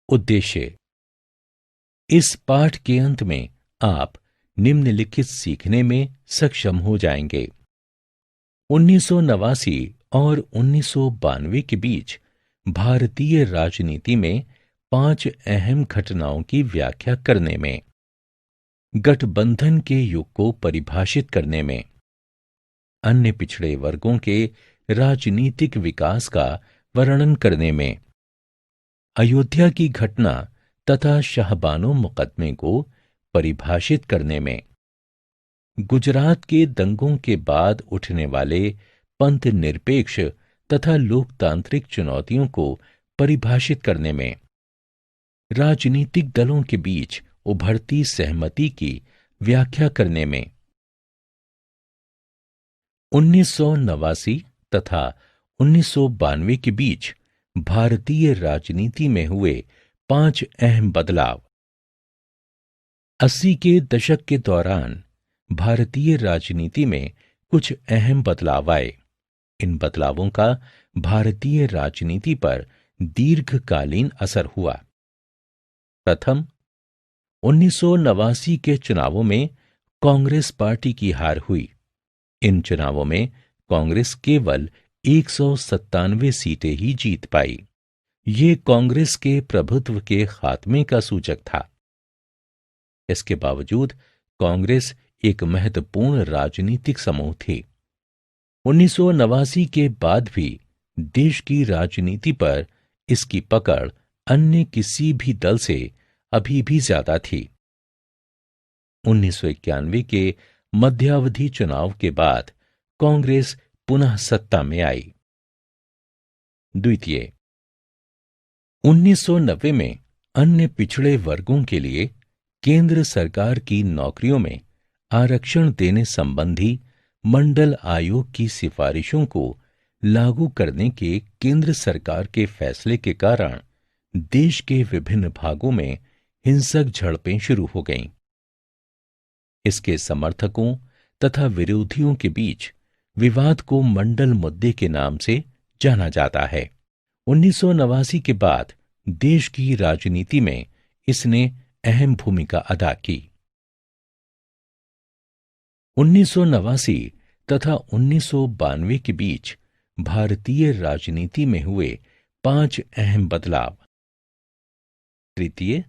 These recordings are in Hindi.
उद्देश्य। इस पाठ के अंत में आप निम्नलिखित सीखने में सक्षम हो जाएंगे। 1989 और 1992 के बीच भारतीय राजनीति में 5 अहम घटनाओं की व्याख्या करने में, गठबंधन के युग को परिभाषित करने में, अन्य पिछड़े वर्गों के राजनीतिक विकास का वर्णन करने में, अयोध्या की घटना तथा शाहबानो मुकदमे को परिभाषित करने में, गुजरात के दंगों के बाद उठने वाले पंथ निरपेक्ष तथा लोकतांत्रिक चुनौतियों को परिभाषित करने में, राजनीतिक दलों के बीच उभरती सहमति की व्याख्या करने में, 1989 तथा 1992 के बीच भारतीय राजनीति में हुए 5 अहम बदलाव। 80 के दशक के दौरान भारतीय राजनीति में कुछ अहम बदलाव आए। इन बदलावों का भारतीय राजनीति पर दीर्घकालीन असर हुआ। प्रथम, 1989 के चुनावों में कांग्रेस पार्टी की हार हुई। इन चुनावों में कांग्रेस केवल 197 सीटें ही जीत पाई। ये कांग्रेस के प्रभुत्व के खात्मे का सूचक था। इसके बावजूद कांग्रेस एक महत्वपूर्ण राजनीतिक समूह थी। 1989 के बाद भी देश की राजनीति पर इसकी पकड़ अन्य किसी भी दल से अभी भी ज्यादा थी। 1991 के मध्यावधि चुनाव के बाद कांग्रेस पुनः सत्ता में आई। द्वितीय, 1990 में अन्य पिछड़े वर्गों के लिए केंद्र सरकार की नौकरियों में आरक्षण देने संबंधी मंडल आयोग की सिफारिशों को लागू करने के केंद्र सरकार के फैसले के कारण देश के विभिन्न भागों में हिंसक झड़पें शुरू हो गईं। इसके समर्थकों तथा विरोधियों के बीच विवाद को मंडल मुद्दे के नाम से जाना जाता है। 1989 के बाद देश की राजनीति में इसने अहम भूमिका अदा की। 1989 तथा 1992 के बीच भारतीय राजनीति में हुए 5 अहम बदलाव। तृतीय,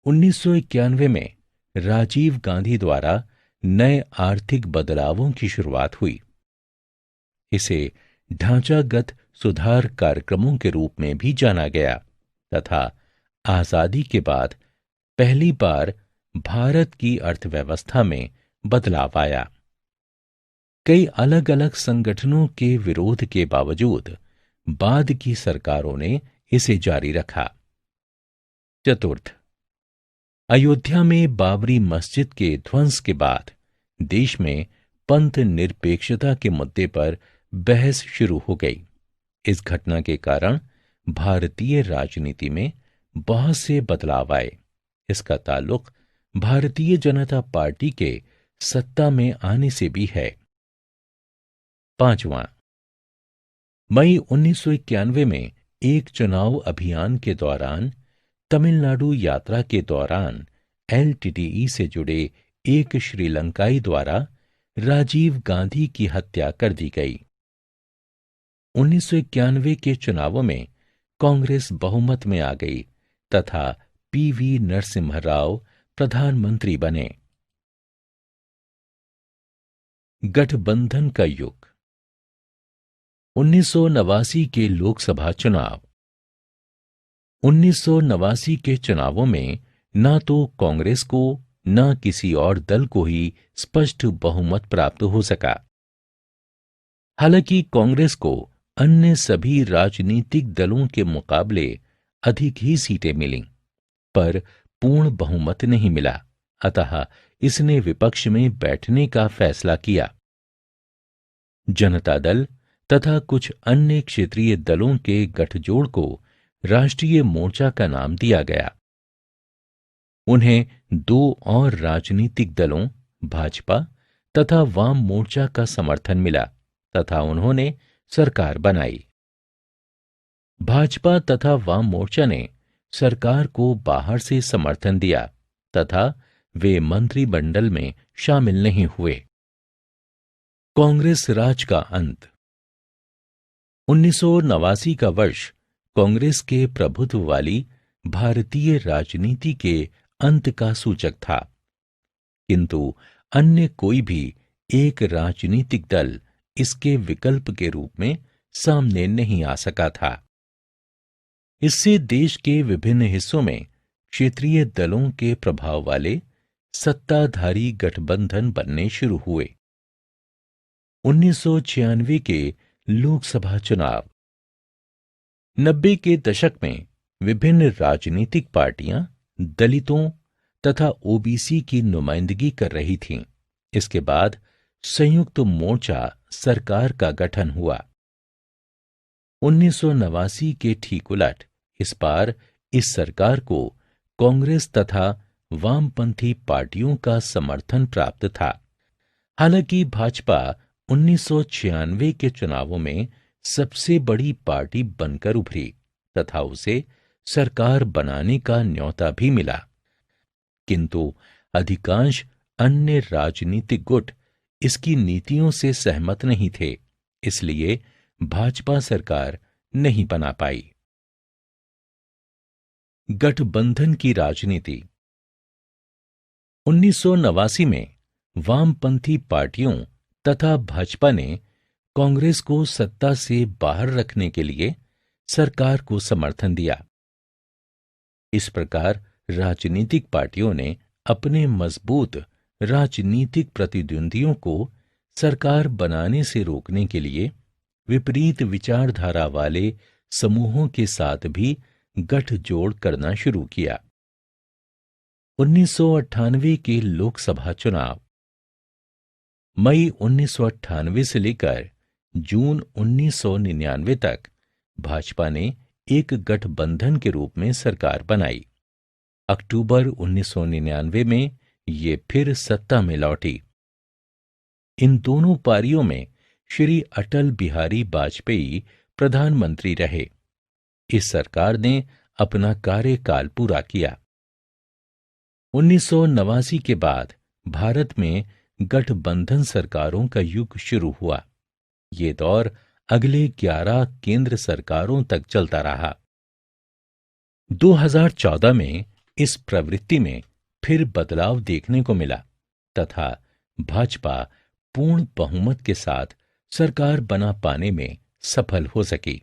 1991 में राजीव गांधी द्वारा नए आर्थिक बदलावों की शुरुआत हुई। इसे ढांचागत सुधार कार्यक्रमों के रूप में भी जाना गया तथा आजादी के बाद पहली बार भारत की अर्थव्यवस्था में बदलाव आया। कई अलग अलग संगठनों के विरोध के बावजूद बाद की सरकारों ने इसे जारी रखा। चतुर्थ, अयोध्या में बाबरी मस्जिद के ध्वंस के बाद देश में पंथ निरपेक्षता के मुद्दे पर बहस शुरू हो गई। इस घटना के कारण भारतीय राजनीति में बहुत से बदलाव आए। इसका ताल्लुक भारतीय जनता पार्टी के सत्ता में आने से भी है। पांचवां, मई 1991 में एक चुनाव अभियान के दौरान तमिलनाडु यात्रा के दौरान एलटीटीई से जुड़े एक श्रीलंकाई द्वारा राजीव गांधी की हत्या कर दी गई। 1991 के चुनावों में कांग्रेस बहुमत में आ गई तथा पीवी नरसिम्हा राव प्रधानमंत्री बने। गठबंधन का युग। 1989 के लोकसभा चुनाव। 1989 के चुनावों में न तो कांग्रेस को न किसी और दल को ही स्पष्ट बहुमत प्राप्त हो सका। हालांकि कांग्रेस को अन्य सभी राजनीतिक दलों के मुकाबले अधिक ही सीटें मिलीं, पर पूर्ण बहुमत नहीं मिला, अतः इसने विपक्ष में बैठने का फैसला किया। जनता दल तथा कुछ अन्य क्षेत्रीय दलों के गठजोड़ को राष्ट्रीय मोर्चा का नाम दिया गया। उन्हें 2 और राजनीतिक दलों भाजपा तथा वाम मोर्चा का समर्थन मिला तथा उन्होंने सरकार बनाई। भाजपा तथा वाम मोर्चा ने सरकार को बाहर से समर्थन दिया तथा वे मंत्रिमंडल में शामिल नहीं हुए। कांग्रेस राज का अंत। 1989 का वर्ष कांग्रेस के प्रभुत्व वाली भारतीय राजनीति के अंत का सूचक था, किंतु अन्य कोई भी एक राजनीतिक दल इसके विकल्प के रूप में सामने नहीं आ सका था। इससे देश के विभिन्न हिस्सों में क्षेत्रीय दलों के प्रभाव वाले सत्ताधारी गठबंधन बनने शुरू हुए। 1996 के लोकसभा चुनाव। 90 के दशक में विभिन्न राजनीतिक पार्टियां दलितों तथा ओबीसी की नुमाइंदगी कर रही थीं। इसके बाद संयुक्त मोर्चा सरकार का गठन हुआ। 1989 के ठीक उलट इस बार इस सरकार को कांग्रेस तथा वामपंथी पार्टियों का समर्थन प्राप्त था। हालांकि भाजपा 1996 के चुनावों में सबसे बड़ी पार्टी बनकर उभरी तथा उसे सरकार बनाने का न्योता भी मिला, किंतु अधिकांश अन्य राजनीतिक गुट इसकी नीतियों से सहमत नहीं थे, इसलिए भाजपा सरकार नहीं बना पाई। गठबंधन की राजनीति। 1989 में वामपंथी पार्टियों तथा भाजपा ने कांग्रेस को सत्ता से बाहर रखने के लिए सरकार को समर्थन दिया। इस प्रकार राजनीतिक पार्टियों ने अपने मजबूत राजनीतिक प्रतिद्वंदियों को सरकार बनाने से रोकने के लिए विपरीत विचारधारा वाले समूहों के साथ भी गठजोड़ करना शुरू किया। 1998 के लोकसभा चुनाव। मई 1998 से लेकर जून 1999 तक भाजपा ने एक गठबंधन के रूप में सरकार बनाई। अक्टूबर 1999 में ये फिर सत्ता में लौटी। इन दोनों पारियों में श्री अटल बिहारी वाजपेयी प्रधानमंत्री रहे। इस सरकार ने अपना कार्यकाल पूरा किया। 1989 के बाद भारत में गठबंधन सरकारों का युग शुरू हुआ। ये दौर अगले 11 केंद्र सरकारों तक चलता रहा। 2014 में इस प्रवृत्ति में फिर बदलाव देखने को मिला तथा भाजपा पूर्ण बहुमत के साथ सरकार बना पाने में सफल हो सकी।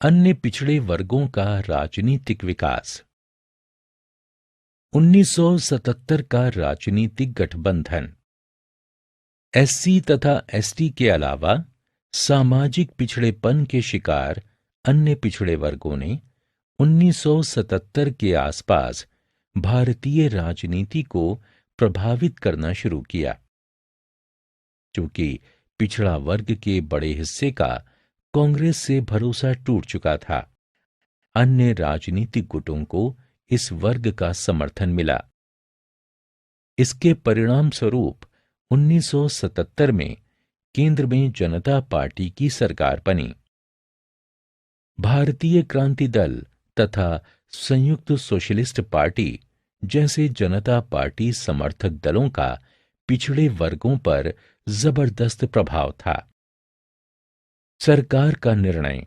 अन्य पिछड़े वर्गों का राजनीतिक विकास। 1977 का राजनीतिक गठबंधन। एससी तथा एसटी के अलावा सामाजिक पिछड़ेपन के शिकार अन्य पिछड़े वर्गों ने 1977 के आसपास भारतीय राजनीति को प्रभावित करना शुरू किया। चूंकि पिछड़ा वर्ग के बड़े हिस्से का कांग्रेस से भरोसा टूट चुका था, अन्य राजनीतिक गुटों को इस वर्ग का समर्थन मिला। इसके परिणाम स्वरूप 1977 में केंद्र में जनता पार्टी की सरकार बनी। भारतीय क्रांति दल तथा संयुक्त सोशलिस्ट पार्टी जैसे जनता पार्टी समर्थक दलों का पिछड़े वर्गों पर जबरदस्त प्रभाव था। सरकार का निर्णय।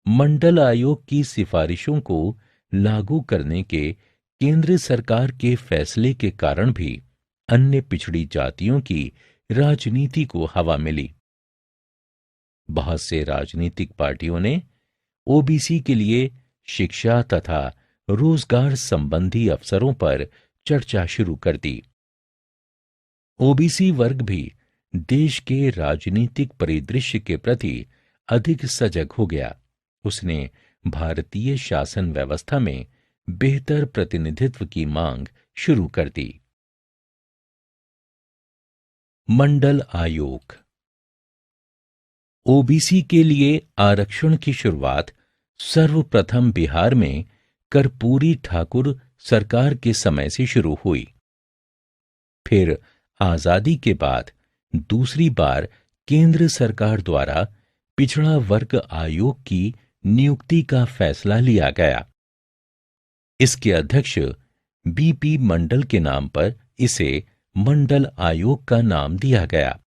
मंडल आयोग की सिफारिशों को लागू करने के केंद्र सरकार के फैसले के कारण भी अन्य पिछड़ी जातियों की राजनीति को हवा मिली। बहुत से राजनीतिक पार्टियों ने ओबीसी के लिए शिक्षा तथा रोजगार संबंधी अवसरों पर चर्चा शुरू कर दी। ओबीसी वर्ग भी देश के राजनीतिक परिदृश्य के प्रति अधिक सजग हो गया। उसने भारतीय शासन व्यवस्था में बेहतर प्रतिनिधित्व की मांग शुरू कर दी। मंडल आयोग। ओबीसी के लिए आरक्षण की शुरुआत सर्वप्रथम बिहार में कर्पूरी ठाकुर सरकार के समय से शुरू हुई। फिर आजादी के बाद दूसरी बार केंद्र सरकार द्वारा पिछड़ा वर्ग आयोग की नियुक्ति का फैसला लिया गया। इसके अध्यक्ष बीपी मंडल के नाम पर इसे मंडल आयोग का नाम दिया गया।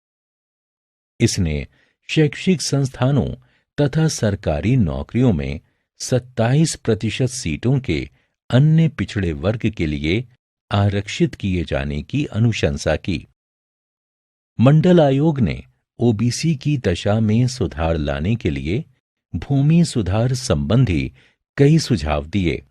इसने शैक्षिक संस्थानों तथा सरकारी नौकरियों में 27% सीटों के अन्य पिछड़े वर्ग के लिए आरक्षित किए जाने की अनुशंसा की। मंडल आयोग ने ओबीसी की दशा में सुधार लाने के लिए भूमि सुधार संबंधी कई सुझाव दिए।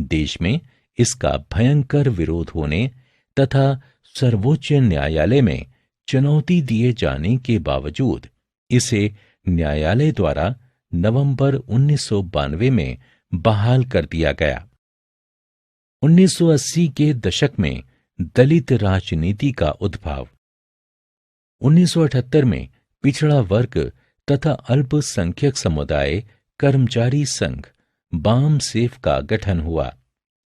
देश में इसका भयंकर विरोध होने तथा सर्वोच्च न्यायालय में चुनौती दिए जाने के बावजूद इसे न्यायालय द्वारा नवंबर 1992 में बहाल कर दिया गया। 1980 के दशक में दलित राजनीति का उद्भव। 1978 में पिछड़ा वर्ग तथा अल्पसंख्यक समुदाय कर्मचारी संघ बाम सेफ का गठन हुआ।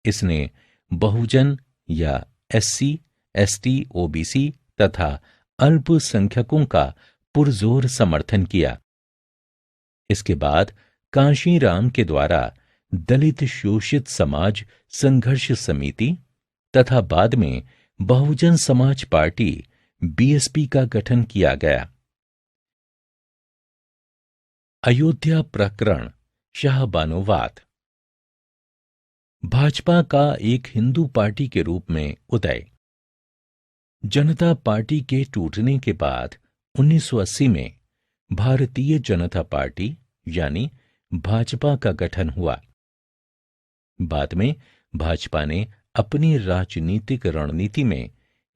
इसने बहुजन या एससी, एसटी, ओबीसी तथा अल्पसंख्यकों का पुरजोर समर्थन किया। इसके बाद कांशीराम के द्वारा दलित शोषित समाज संघर्ष समिति तथा बाद में बहुजन समाज पार्टी बीएसपी का गठन किया गया। अयोध्या प्रकरण, शाहबानोवाद। भाजपा का एक हिंदू पार्टी के रूप में उदय। जनता पार्टी के टूटने के बाद 1980 में भारतीय जनता पार्टी यानी भाजपा का गठन हुआ। बाद में भाजपा ने अपनी राजनीतिक रणनीति में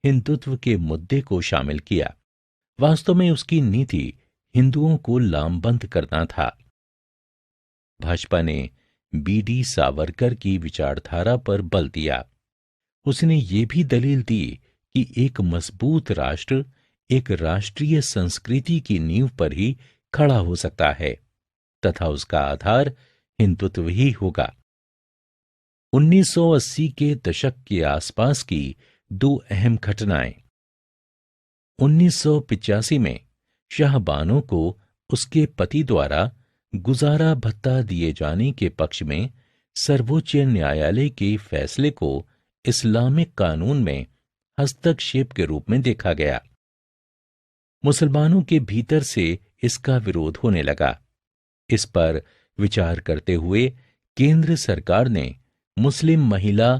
हिंदुत्व के मुद्दे को शामिल किया। वास्तव में उसकी नीति हिंदुओं को लामबंद करना था। भाजपा ने बीडी सावरकर की विचारधारा पर बल दिया। उसने ये भी दलील दी कि एक मजबूत राष्ट्र एक राष्ट्रीय संस्कृति की नींव पर ही खड़ा हो सकता है तथा उसका आधार हिंदुत्व ही होगा। 1980 के दशक के आसपास की दो अहम घटनाएं। 1985 में शाहबानो को उसके पति द्वारा गुजारा भत्ता दिए जाने के पक्ष में सर्वोच्च न्यायालय के फैसले को इस्लामिक कानून में हस्तक्षेप के रूप में देखा गया। मुसलमानों के भीतर से इसका विरोध होने लगा। इस पर विचार करते हुए केंद्र सरकार ने मुस्लिम महिला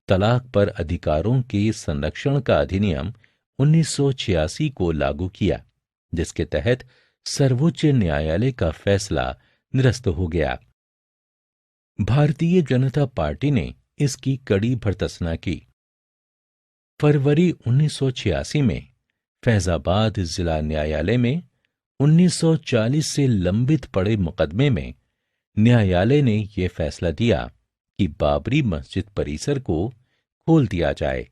तलाक पर अधिकारों के संरक्षण का अधिनियम 1986 को लागू किया, जिसके तहत सर्वोच्च न्यायालय का फैसला निरस्त हो गया। भारतीय जनता पार्टी ने इसकी कड़ी भर्त्सना की। फरवरी 1986 में फैजाबाद जिला न्यायालय में 1940 से लंबित पड़े मुकदमे में न्यायालय ने यह फैसला दिया कि बाबरी मस्जिद परिसर को खोल दिया जाए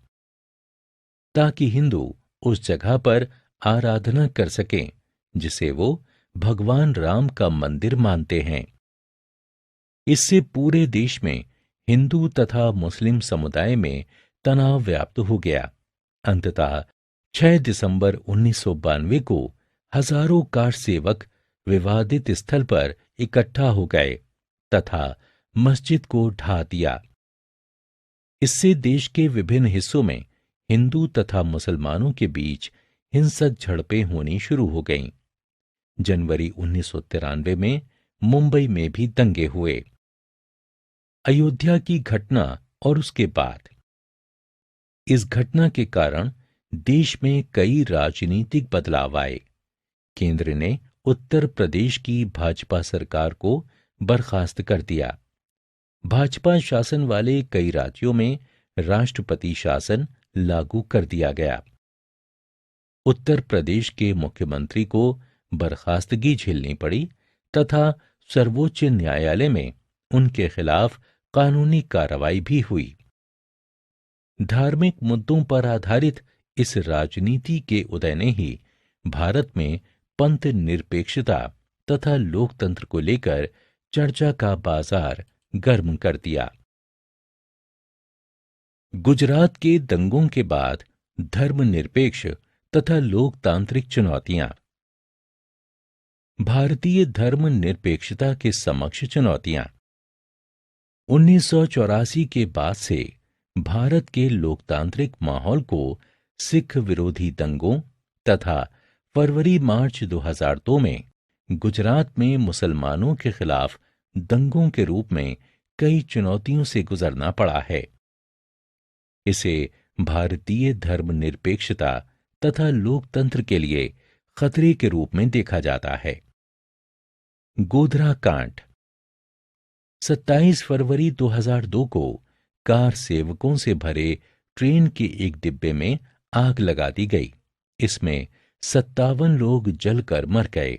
ताकि हिंदू उस जगह पर आराधना कर सकें जिसे वो भगवान राम का मंदिर मानते हैं। इससे पूरे देश में हिंदू तथा मुस्लिम समुदाय में तनाव व्याप्त हो गया। अंततः 6 दिसंबर 1992 को हजारों कार सेवक विवादित स्थल पर इकट्ठा हो गए तथा मस्जिद को ढा दिया। इससे देश के विभिन्न हिस्सों में हिंदू तथा मुसलमानों के बीच हिंसक झड़पें होनी शुरू हो गईं। जनवरी 1993 में मुंबई में भी दंगे हुए। अयोध्या की घटना और उसके बाद। इस घटना के कारण देश में कई राजनीतिक बदलाव आए। केंद्र ने उत्तर प्रदेश की भाजपा सरकार को बर्खास्त कर दिया। भाजपा शासन वाले कई राज्यों में राष्ट्रपति शासन लागू कर दिया गया। उत्तर प्रदेश के मुख्यमंत्री को बर्खास्तगी झेलनी पड़ी तथा सर्वोच्च न्यायालय में उनके खिलाफ कानूनी कार्रवाई भी हुई। धार्मिक मुद्दों पर आधारित इस राजनीति के उदय ने ही भारत में पंथ निरपेक्षता तथा लोकतंत्र को लेकर चर्चा का बाजार गर्म कर दिया। गुजरात के दंगों के बाद धर्मनिरपेक्ष तथा लोकतांत्रिक चुनौतियां। भारतीय धर्मनिरपेक्षता के समक्ष चुनौतियां। 1984 के बाद से भारत के लोकतांत्रिक माहौल को सिख विरोधी दंगों तथा फरवरी मार्च 2002 में गुजरात में मुसलमानों के खिलाफ दंगों के रूप में कई चुनौतियों से गुजरना पड़ा है। इसे भारतीय धर्मनिरपेक्षता तथा लोकतंत्र के लिए खतरे के रूप में देखा जाता है। गोधरा कांड। 27 फरवरी 2002 को कार सेवकों से भरे ट्रेन के एक डिब्बे में आग लगा दी गई। इसमें 57 लोग जलकर मर गए।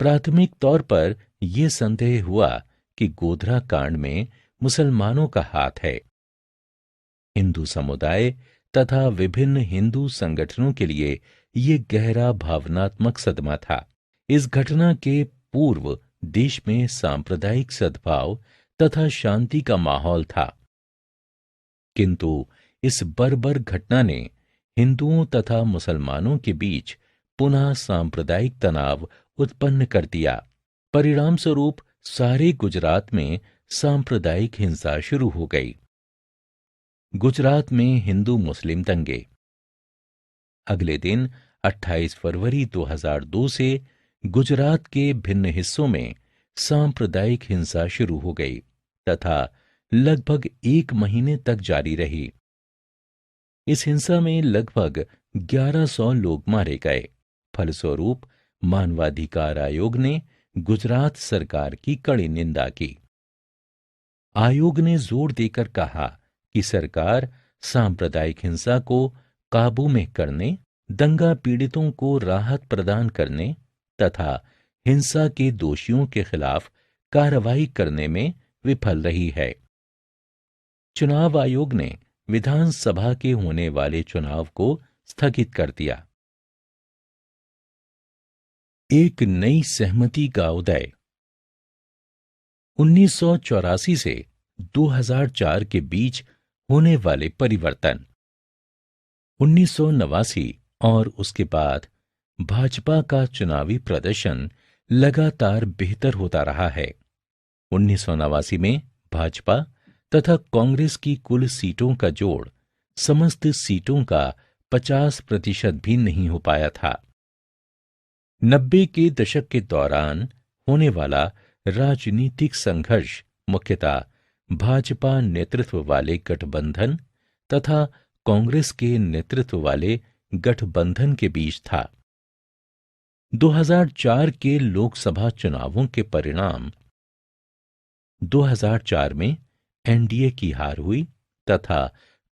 प्राथमिक तौर पर यह संदेह हुआ कि गोधरा कांड में मुसलमानों का हाथ है। हिंदू समुदाय तथा विभिन्न हिंदू संगठनों के लिए यह गहरा भावनात्मक सदमा था। इस घटना के पूर्व देश में सांप्रदायिक सद्भाव तथा शांति का माहौल था, किंतु इस बर्बर घटना ने हिंदुओं तथा मुसलमानों के बीच पुनः सांप्रदायिक तनाव उत्पन्न कर दिया। परिणाम स्वरूप सारे गुजरात में सांप्रदायिक हिंसा शुरू हो गई। गुजरात में हिंदू मुस्लिम दंगे। अगले दिन 28 फरवरी 2002 से गुजरात के भिन्न हिस्सों में सांप्रदायिक हिंसा शुरू हो गई तथा लगभग 1 महीने तक जारी रही। इस हिंसा में लगभग 1100 लोग मारे गए। फलस्वरूप मानवाधिकार आयोग ने गुजरात सरकार की कड़ी निंदा की। आयोग ने जोर देकर कहा कि सरकार सांप्रदायिक हिंसा को काबू में करने, दंगा पीड़ितों को राहत प्रदान करने तथा हिंसा के दोषियों के खिलाफ कार्रवाई करने में विफल रही है। चुनाव आयोग ने विधानसभा के होने वाले चुनाव को स्थगित कर दिया। एक नई सहमति का उदय। 1984 से 2004 के बीच होने वाले परिवर्तन। 1989 और उसके बाद भाजपा का चुनावी प्रदर्शन लगातार बेहतर होता रहा है। 1989 में भाजपा तथा कांग्रेस की कुल सीटों का जोड़ समस्त सीटों का 50% भी नहीं हो पाया था। 90 के दशक के दौरान होने वाला राजनीतिक संघर्ष मुख्यतः भाजपा नेतृत्व वाले गठबंधन तथा कांग्रेस के नेतृत्व वाले गठबंधन के बीच था। 2004 के लोकसभा चुनावों के परिणाम। 2004 में एनडीए की हार हुई तथा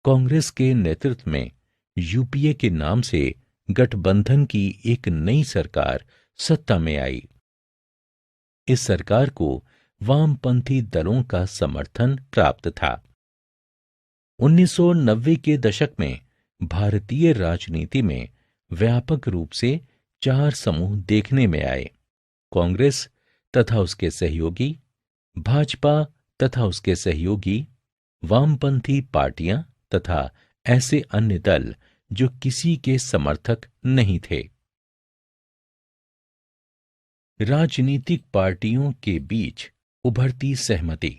कांग्रेस के नेतृत्व में यूपीए के नाम से गठबंधन की एक नई सरकार सत्ता में आई। इस सरकार को वामपंथी दलों का समर्थन प्राप्त था। 1990 के दशक में भारतीय राजनीति में व्यापक रूप से 4 समूह देखने में आए: कांग्रेस तथा उसके सहयोगी, भाजपा तथा उसके सहयोगी, वामपंथी पार्टियां तथा ऐसे अन्य दल जो किसी के समर्थक नहीं थे। राजनीतिक पार्टियों के बीच उभरती सहमति।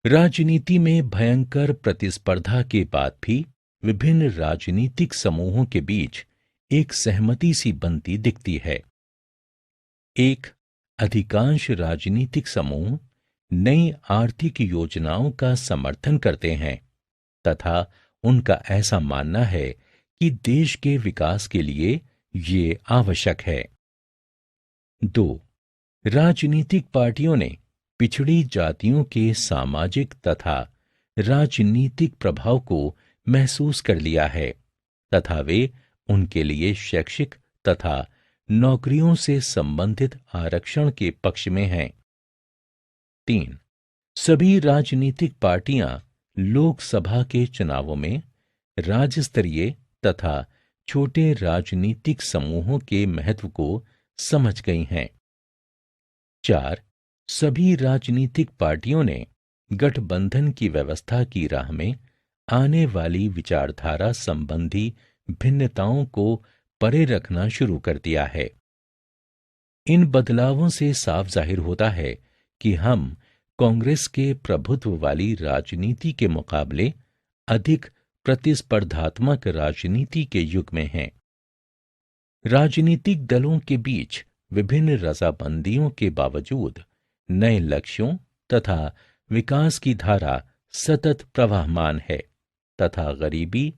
राजनीति में भयंकर प्रतिस्पर्धा के बाद भी विभिन्न राजनीतिक समूहों के बीच एक सहमति सी बनती दिखती है। एक, अधिकांश राजनीतिक समूह नई आर्थिक योजनाओं का समर्थन करते हैं तथा उनका ऐसा मानना है कि देश के विकास के लिए ये आवश्यक है। 2, राजनीतिक पार्टियों ने पिछड़ी जातियों के सामाजिक तथा राजनीतिक प्रभाव को महसूस कर लिया है तथा वे उनके लिए शैक्षिक तथा नौकरियों से संबंधित आरक्षण के पक्ष में हैं। 3, सभी राजनीतिक पार्टियां लोकसभा के चुनावों में राज्य स्तरीय तथा छोटे राजनीतिक समूहों के महत्व को समझ गई हैं। 4, सभी राजनीतिक पार्टियों ने गठबंधन की व्यवस्था की राह में आने वाली विचारधारा संबंधी भिन्नताओं को परे रखना शुरू कर दिया है। इन बदलावों से साफ जाहिर होता है कि हम कांग्रेस के प्रभुत्व वाली राजनीति के मुकाबले अधिक प्रतिस्पर्धात्मक राजनीति के युग में हैं। राजनीतिक दलों के बीच विभिन्न रजामंदियों के बावजूद नए लक्ष्यों तथा विकास की धारा सतत प्रवाहमान है तथा गरीबी,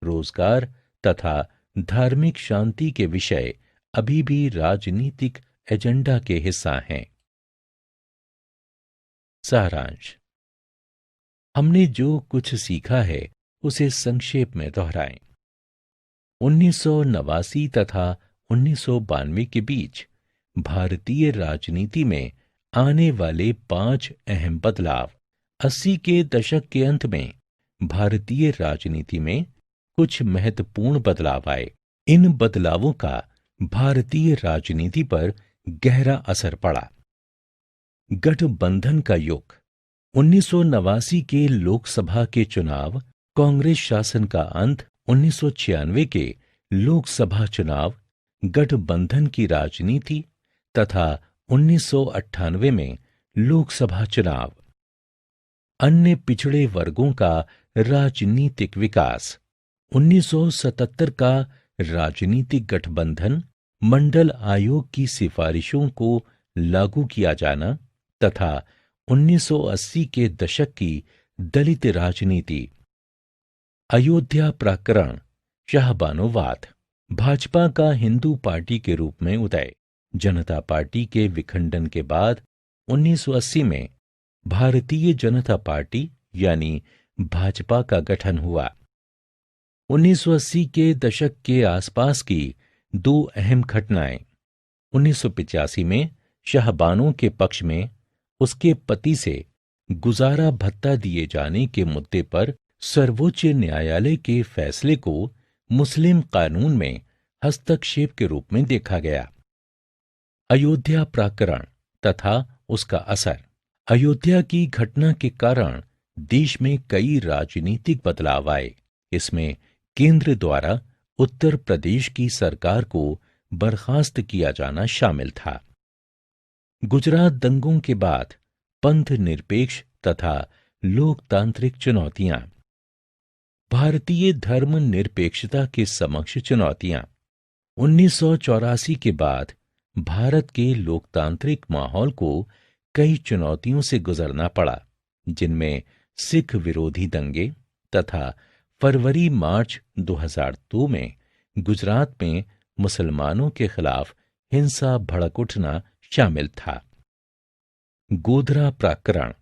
रोजगार तथा धार्मिक शांति के विषय अभी भी राजनीतिक एजेंडा के हिस्सा हैं। सारांश। हमने जो कुछ सीखा है उसे संक्षेप में दोहराएं। 1989 तथा 1992 के बीच भारतीय राजनीति में आने वाले 5 अहम बदलाव। 80 के दशक के अंत में भारतीय राजनीति में कुछ महत्वपूर्ण बदलाव आए। इन बदलावों का भारतीय राजनीति पर गहरा असर पड़ा। गठबंधन का युग। 1989 के लोकसभा के चुनाव, कांग्रेस शासन का अंत, 1996 के लोकसभा चुनाव, गठबंधन की राजनीति तथा 1998 में लोकसभा चुनाव। अन्य पिछड़े वर्गों का राजनीतिक विकास। 1977 का राजनीतिक गठबंधन, मंडल आयोग की सिफारिशों को लागू किया जाना तथा 1980 के दशक की दलित राजनीति। अयोध्या प्रकरण, शाहबानोवाद। भाजपा का हिंदू पार्टी के रूप में उदय। जनता पार्टी के विखंडन के बाद 1980 में भारतीय जनता पार्टी यानी भाजपा का गठन हुआ। 1980 के दशक के आसपास की 2 अहम घटनाएं। 1985 में शाहबानों के पक्ष में उसके पति से गुजारा भत्ता दिए जाने के मुद्दे पर सर्वोच्च न्यायालय के फैसले को मुस्लिम कानून में हस्तक्षेप के रूप में देखा गया। अयोध्या प्रकरण तथा उसका असर। अयोध्या की घटना के कारण देश में कई राजनीतिक बदलाव आए। इसमें केंद्र द्वारा उत्तर प्रदेश की सरकार को बर्खास्त किया जाना शामिल था। गुजरात दंगों के बाद पंथ निरपेक्ष तथा लोकतांत्रिक चुनौतियां। भारतीय धर्म निरपेक्षता के समक्ष चुनौतियां। 1984 के बाद भारत के लोकतांत्रिक माहौल को कई चुनौतियों से गुजरना पड़ा, जिनमें सिख विरोधी दंगे तथा फरवरी-मार्च 2002 में गुजरात में मुसलमानों के खिलाफ हिंसा भड़क उठना शामिल था। गोधरा प्रकरण।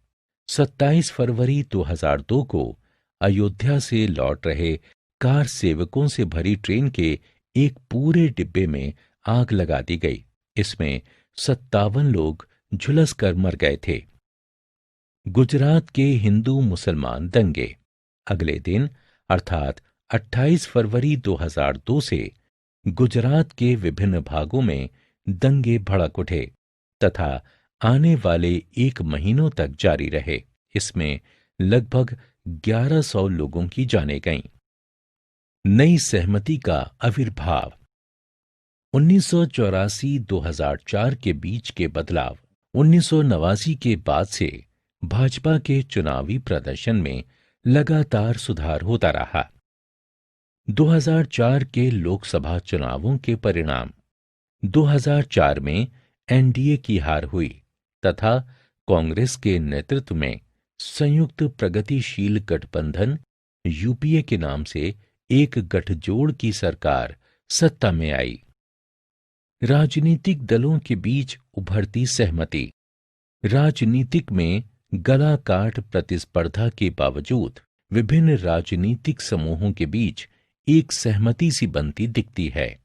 27 फरवरी 2002 को अयोध्या से लौट रहे कार सेवकों से भरी ट्रेन के एक पूरे डिब्बे में आग लगा दी गई। इसमें 57 लोग झुलस कर मर गए थे। गुजरात के हिंदू मुसलमान दंगे। अगले दिन अर्थात 28 फरवरी 2002 से गुजरात के विभिन्न भागों में दंगे भड़क उठे तथा आने वाले 1 महीनों तक जारी रहे। इसमें लगभग 1100 लोगों की जानें गईं। नई सहमति का आविर्भाव। 1984-2004 के बीच के बदलाव। 1989 के बाद से भाजपा के चुनावी प्रदर्शन में लगातार सुधार होता रहा। 2004 के लोकसभा चुनावों के परिणाम। 2004 में एनडीए की हार हुई तथा कांग्रेस के नेतृत्व में संयुक्त प्रगतिशील गठबंधन यूपीए के नाम से एक गठजोड़ की सरकार सत्ता में आई। राजनीतिक दलों के बीच उभरती सहमति। राजनीतिक में गला काट प्रतिस्पर्धा के बावजूद विभिन्न राजनीतिक समूहों के बीच एक सहमति सी बनती दिखती है।